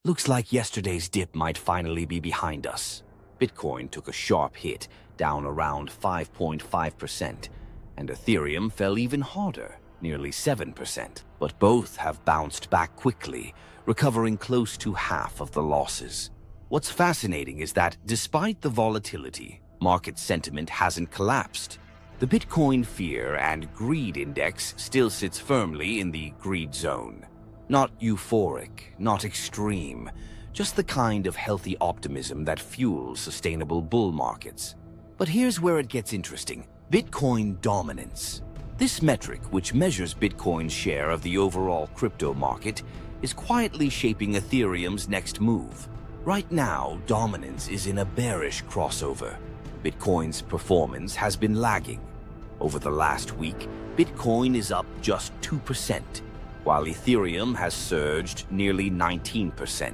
Looks like yesterday's dip might finally be behind us. Bitcoin took a sharp hit, down around 5.5%, and Ethereum fell even harder, nearly 7%. But both have bounced back quickly, recovering close to half of the losses. What's fascinating is that, despite the volatility, market sentiment hasn't collapsed. The Bitcoin Fear and Greed Index still sits firmly in the greed zone. Not euphoric, not extreme, just the kind of healthy optimism that fuels sustainable bull markets. But here's where it gets interesting: Bitcoin dominance. This metric, which measures Bitcoin's share of the overall crypto market, is quietly shaping Ethereum's next move. Right now, dominance is in a bearish crossover. Bitcoin's performance has been lagging. Over the last week, Bitcoin is up just 2%, while Ethereum has surged nearly 19%.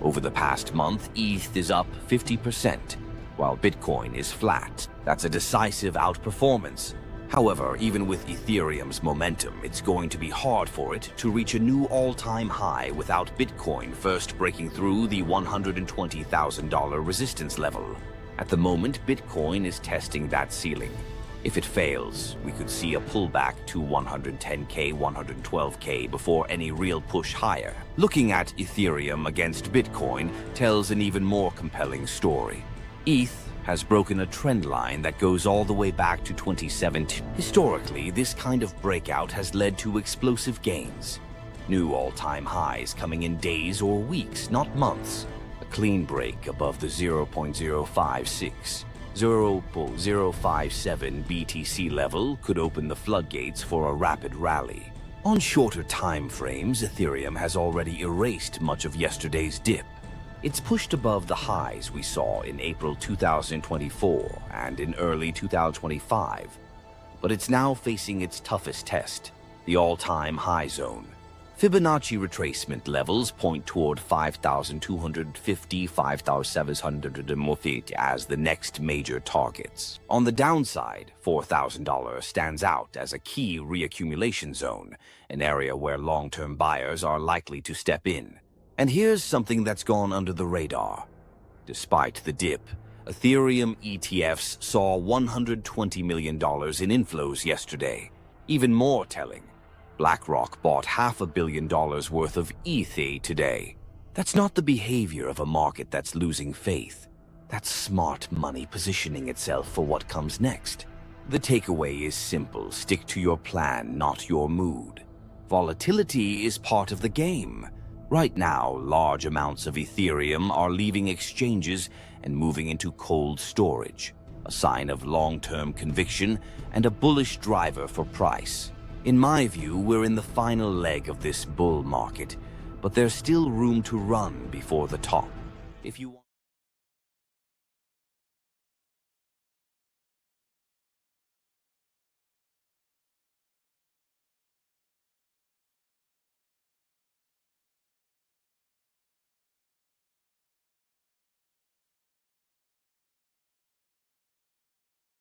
Over the past month, ETH is up 50%, while Bitcoin is flat. That's a decisive outperformance. However, even with Ethereum's momentum, it's going to be hard for it to reach a new all-time high without Bitcoin first breaking through the $120,000 resistance level. At the moment, Bitcoin is testing that ceiling. If it fails, we could see a pullback to 110K, 112K before any real push higher. Looking at Ethereum against Bitcoin tells an even more compelling story. ETH has broken a trend line that goes all the way back to 2017. Historically, this kind of breakout has led to explosive gains. New all-time highs coming in days or weeks, not months. A clean break above the 0.056. 0.057 BTC level could open the floodgates for a rapid rally. On shorter time frames, Ethereum has already erased much of yesterday's dip. It's pushed above the highs we saw in April 2024 and in early 2025. But it's now facing its toughest test, the all-time high zone. Fibonacci retracement levels point toward 5,250, 5,700 as the next major targets. On the downside, $4,000 stands out as a key reaccumulation zone, an area where long-term buyers are likely to step in. And here's something that's gone under the radar. Despite the dip, Ethereum ETFs saw $120 million in inflows yesterday. Even more telling, BlackRock bought $500 million worth of ETH today. That's not the behavior of a market that's losing faith. That's smart money positioning itself for what comes next. The takeaway is simple: stick to your plan, not your mood. Volatility is part of the game. Right now, large amounts of Ethereum are leaving exchanges and moving into cold storage, a sign of long-term conviction and a bullish driver for price. In my view, we're in the final leg of this bull market, but there's still room to run before the top. If you